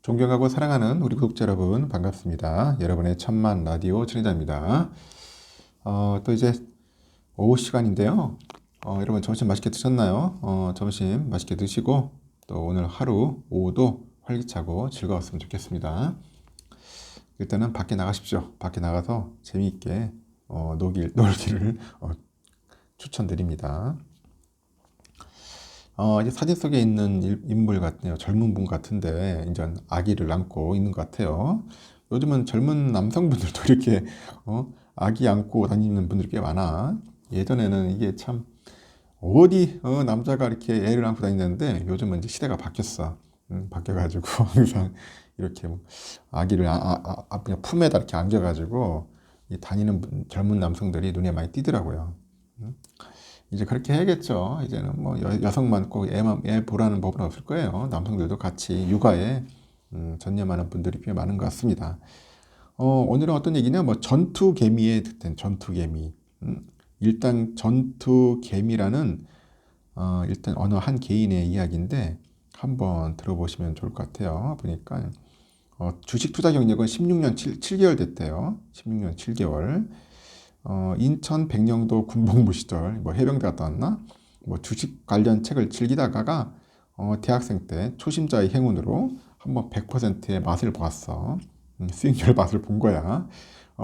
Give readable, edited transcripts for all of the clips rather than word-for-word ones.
존경하고 사랑하는 우리 구독자 여러분 반갑습니다. 여러분의 천만 라디오 진행자입니다. 또 이제 오후 시간인데요. 여러분 점심 맛있게 드셨나요? 점심 맛있게 드시고 또 오늘 하루 오후도 활기차고 즐거웠으면 좋겠습니다. 일단은 밖에 나가십시오. 밖에 나가서 재미있게 놀기를 추천드립니다. 이제 사진 속에 있는 인물 같네요. 젊은 분 같은데, 이제 아기를 안고 있는 것 같아요. 요즘은 젊은 남성분들도 이렇게, 아기 안고 다니는 분들이 꽤 많아. 예전에는 이게 참, 남자가 이렇게 애를 안고 다니는데, 요즘은 이제 시대가 바뀌었어. 바뀌어가지고, 항상 이렇게 뭐 아기를 그냥 품에다 이렇게 안겨가지고, 다니는 젊은 남성들이 눈에 많이 띄더라고요. 이제 그렇게 해야겠죠. 이제는 뭐 여성만 꼭 애 보라는 법은 없을 거예요. 남성들도 같이 육아에 전념하는 분들이 꽤 많은 것 같습니다. 오늘은 어떤 얘기냐? 뭐 전투개미에 듣던 전투개미. 일단 전투개미라는 일단 어느 한 개인의 이야기인데 한번 들어보시면 좋을 것 같아요. 보니까 주식 투자 경력은 16년 7개월 됐대요. 16년 7개월. 인천 백령도 군복무 시절 뭐 해병대 갔다 왔나? 뭐 주식 관련 책을 즐기다가 대학생 때 초심자의 행운으로 한번 100%의 맛을 보았어. 수익률 맛을 본 거야.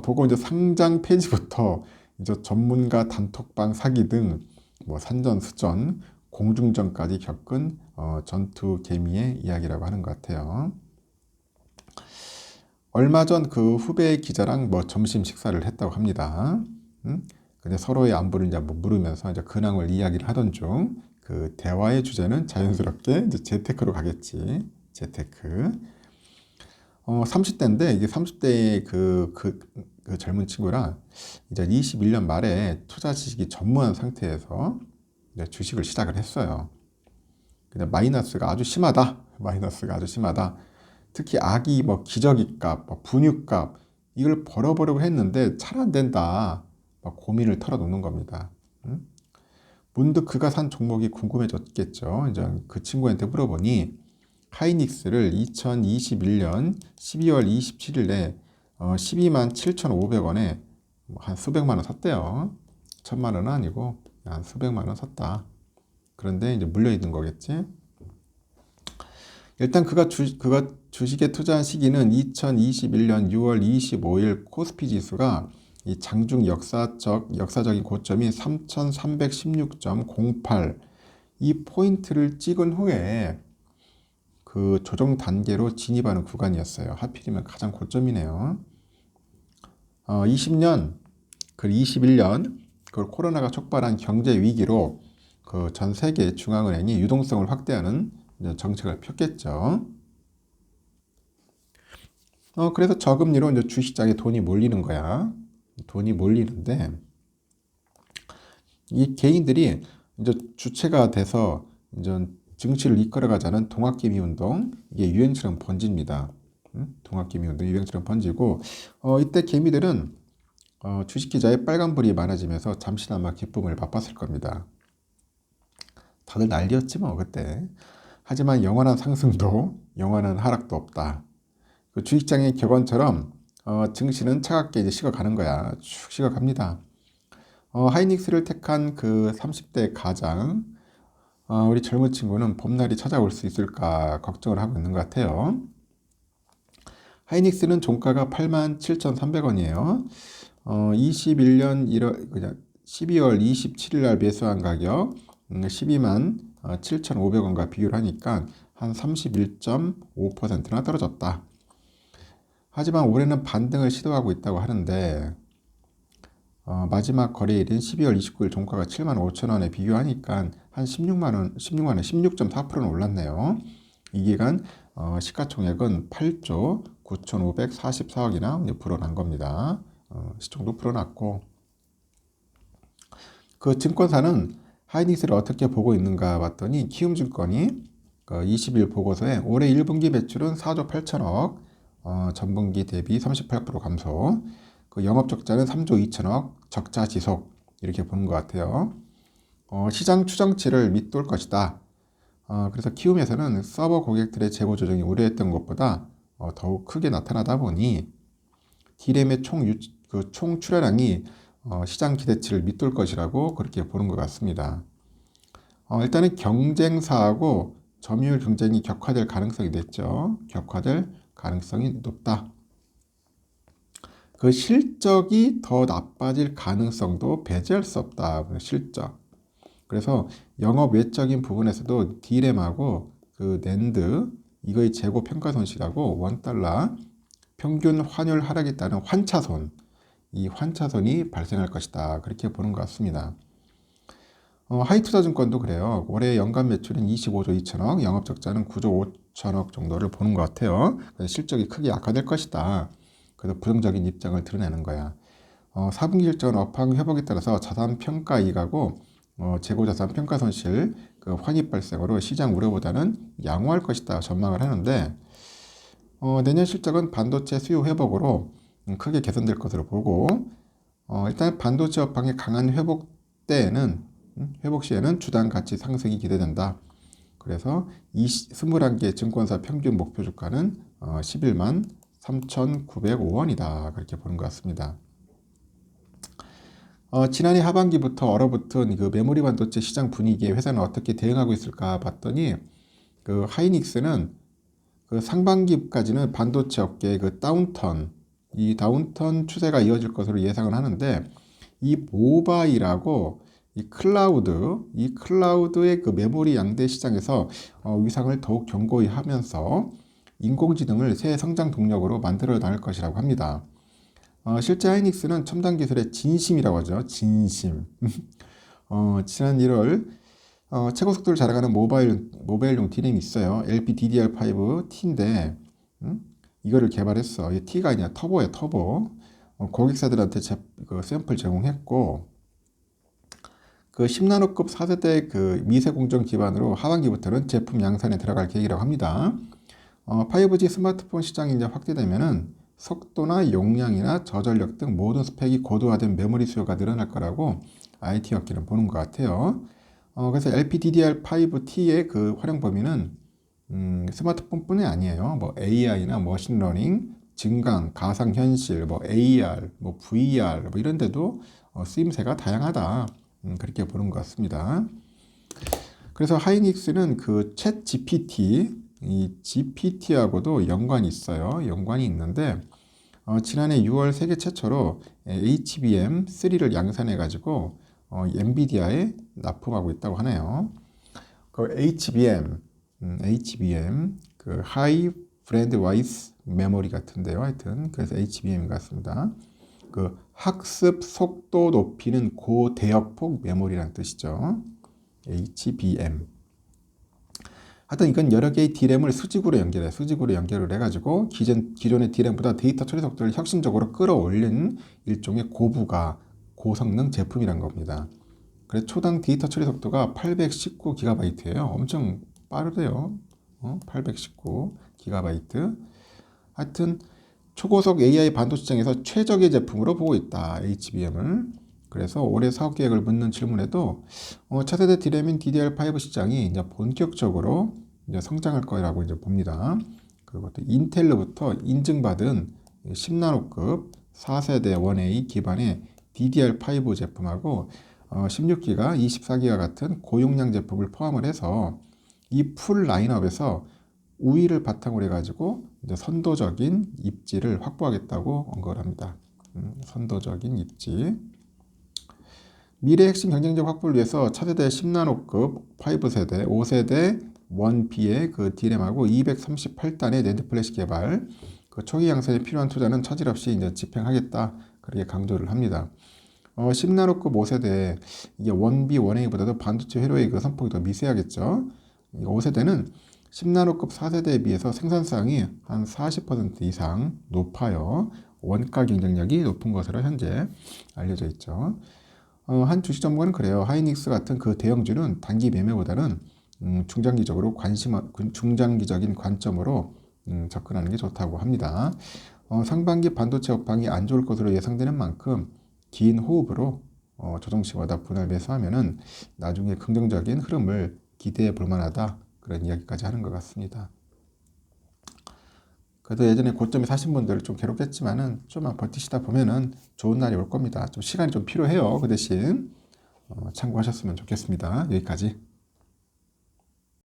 보고 이제 상장 폐지부터 이제 전문가 단톡방 사기 등 뭐 산전수전, 공중전까지 겪은 전투 개미의 이야기라고 하는 것 같아요. 얼마 전 그 후배 기자랑 뭐 점심 식사를 했다고 합니다. 근데 서로의 안부를 이제 뭐 물으면서 이제 근황을 이야기를 하던 중 그 대화의 주제는 자연스럽게 이제 재테크로 가겠지. 재테크. 30대인데 이게 30대의 그 젊은 친구랑 이제 21년 말에 투자 지식이 전무한 상태에서 이제 주식을 시작을 했어요. 근데 마이너스가 아주 심하다. 마이너스가 아주 심하다. 특히 아기 뭐 기저귀값, 뭐 분유값 이걸 벌어보려고 했는데 잘 안 된다. 막 고민을 털어놓는 겁니다. 문득 그가 산 종목이 궁금해졌겠죠. 이제 그 친구한테 물어보니 하이닉스를 2021년 12월 27일에 12만 7,500원에 한 수백만 원 샀대요. 천만 원은 아니고 한 수백만 원 샀다. 그런데 이제 물려 있는 거겠지. 일단 그가 주식에 투자한 시기는 2021년 6월 25일 코스피 지수가 이 장중 역사적인 고점인 3,316.08 이 포인트를 찍은 후에 그 조정 단계로 진입하는 구간이었어요. 하필이면 가장 고점이네요. 20년, 그 21년 그 코로나가 촉발한 경제 위기로 그 전 세계 중앙은행이 유동성을 확대하는 정책을 폈겠죠. 그래서 저금리로 이제 주식장에 돈이 몰리는 거야. 돈이 몰리는데 이 개인들이 이제 주체가 돼서 이제 증시를 이끌어가자는 동학개미 운동 이게 유행처럼 번집니다. 동학개미 운동 유행처럼 번지고 이때 개미들은 주식 계좌에 빨간불이 많아지면서 잠시나마 기쁨을 맛봤을 겁니다. 다들 난리였지 뭐 그때. 하지만 영원한 상승도 영원한 하락도 없다. 그 주식장의 격언처럼 증시는 차갑게 이제 식어가는 거야. 쭉 식어갑니다. 하이닉스를 택한 그 30대 가장 우리 젊은 친구는 봄날이 찾아올 수 있을까 걱정을 하고 있는 것 같아요. 하이닉스는 종가가 87,300원이에요. 21년 12월 27일 날 매수한 가격 12만 7,500원과 비교를 하니까 한 31.5%나 떨어졌다. 하지만 올해는 반등을 시도하고 있다고 하는데 마지막 거래일인 12월 29일 종가가 7만 5천 원에 비교하니까 한 16만 원, 16.4%는 올랐네요. 이 기간 시가총액은 8조 9,544억이나 불어난 겁니다. 시총도 불어났고 그 증권사는 하이닉스를 어떻게 보고 있는가 봤더니 키움증권이 20일 보고서에 올해 1분기 매출은 4조 8천억, 전분기 대비 38% 감소, 그 영업적자는 3조 2천억, 적자 지속 이렇게 보는 것 같아요. 시장 추정치를 밑돌 것이다. 그래서 키움에서는 서버 고객들의 재고 조정이 우려했던 것보다 더욱 크게 나타나다 보니 D램의 총 출하량이 시장 기대치를 밑돌 것이라고 그렇게 보는 것 같습니다. 일단은 경쟁사하고 점유율 경쟁이 격화될 가능성이 됐죠. 격화될 가능성이 높다. 그 실적이 더 나빠질 가능성도 배제할 수 없다. 실적. 그래서 영업 외적인 부분에서도 D램하고 그 낸드 이거의 재고 평가 손실하고 원달러 평균 환율 하락에 따른 환차손, 이 환차손이 발생할 것이다. 그렇게 보는 것 같습니다. 하이투자증권도 그래요. 올해 연간 매출은 25조 2천억, 영업적자는 9조 5천억 정도를 보는 것 같아요. 그래서 실적이 크게 약화될 것이다. 그래서 부정적인 입장을 드러내는 거야. 4분기 실적은 업황 회복에 따라서 자산 평가 이익하고 재고 자산 평가 손실, 그 환입 발생으로 시장 우려보다는 양호할 것이다 전망을 하는데 내년 실적은 반도체 수요 회복으로 크게 개선될 것으로 보고 일단 반도체 업황의 강한 회복 시에는 주당 가치 상승이 기대된다. 그래서 21개 증권사 평균 목표 주가는 11만 3,905원이다. 그렇게 보는 것 같습니다. 지난해 하반기부터 얼어붙은 그 메모리 반도체 시장 분위기에 회사는 어떻게 대응하고 있을까 봤더니 그 하이닉스는 그 상반기까지는 반도체 업계의 그 이 다운턴 추세가 이어질 것으로 예상을 하는데 이 모바일하고 이 클라우드의 그 메모리 양대 시장에서 위상을 더욱 견고히 하면서 인공지능을 새 성장 동력으로 만들어 나갈 것이라고 합니다. 실제 하이닉스는 첨단 기술의 진심이라고 하죠. 진심. 지난 1월 최고 속도를 자랑하는 모바일용 D램이 있어요. LPDDR5T인데 이거를 개발했어. 이 T가 아니라 터보예요. 터보. 고객사들한테 그 샘플 제공했고 그 10나노급 4세대 그 미세 공정 기반으로 하반기부터는 제품 양산에 들어갈 계획이라고 합니다. 5G 스마트폰 시장이 이제 확대되면은 속도나 용량이나 저전력 등 모든 스펙이 고도화된 메모리 수요가 늘어날 거라고 IT 업계는 보는 것 같아요. 그래서 LPDDR5T의 그 활용 범위는 스마트폰뿐이 아니에요. 뭐 AI나 머신러닝, 증강, 가상현실, 뭐 AR, 뭐 VR 뭐 이런 데도 쓰임새가 다양하다. 그렇게 보는 것 같습니다. 그래서 하이닉스는 그 챗 GPT, 이 GPT하고도 연관이 있어요. 연관이 있는데 지난해 6월 세계 최초로 HBM3를 양산해가지고 엔비디아에 납품하고 있다고 하네요. 그 HBM, 그 하이 브랜드 와이스 메모리 같은데요. 하여튼 그래서 HBM 같습니다. 그 학습 속도 높이는 고대역폭 메모리라는 뜻이죠. HBM. 하여튼 이건 여러 개의 D램을 수직으로 연결을 해가지고 기존의 D램보다 데이터 처리 속도를 혁신적으로 끌어올린 일종의 고성능 제품이란 겁니다. 그래서 초당 데이터 처리 속도가 819GB예요. 엄청 빠르대요. 819GB. 하여튼 초고속 AI 반도체 시장에서 최적의 제품으로 보고 있다. HBM을. 그래서 올해 사업 계획을 묻는 질문에도 차세대 D램인 DDR5 시장이 이제 본격적으로 이제 성장할 거라고 이제 봅니다. 그리고 또 인텔로부터 인증받은 10나노급 4세대 1A 기반의 DDR5 제품하고 16기가, 24기가 같은 고용량 제품을 포함을 해서 이 풀 라인업에서 우위를 바탕으로 해가지고 이제 선도적인 입지를 확보하겠다고 언급을 합니다. 선도적인 입지. 미래 핵심 경쟁력 확보를 위해서 차세대 10나노급 5세대, 5세대 1B의 그 D램하고 238단의 낸드 플래시 개발, 그 초기 양산에 필요한 투자는 차질 없이 이제 집행하겠다. 그렇게 강조를 합니다. 10나노급 5세대, 이게 1B, 1A보다도 반도체 회로의 그 선폭이 더 미세하겠죠. 5세대는 10나노급 4세대에 비해서 생산성이 한 40% 이상 높아요. 원가 경쟁력이 높은 것으로 현재 알려져 있죠. 한 주식 전문가는 그래요. 하이닉스 같은 그 대형주는 단기 매매보다는 중장기적인 관점으로 접근하는 게 좋다고 합니다. 상반기 반도체 업황이 안 좋을 것으로 예상되는 만큼 긴 호흡으로 조정시마다 분할 매수하면은 나중에 긍정적인 흐름을 기대해 볼 만하다. 그런 이야기까지 하는 것 같습니다. 그래도 예전에 고점에 사신 분들 좀 괴롭겠지만은 좀만 버티시다 보면은 좋은 날이 올 겁니다. 좀 시간이 좀 필요해요. 그 대신 참고하셨으면 좋겠습니다. 여기까지.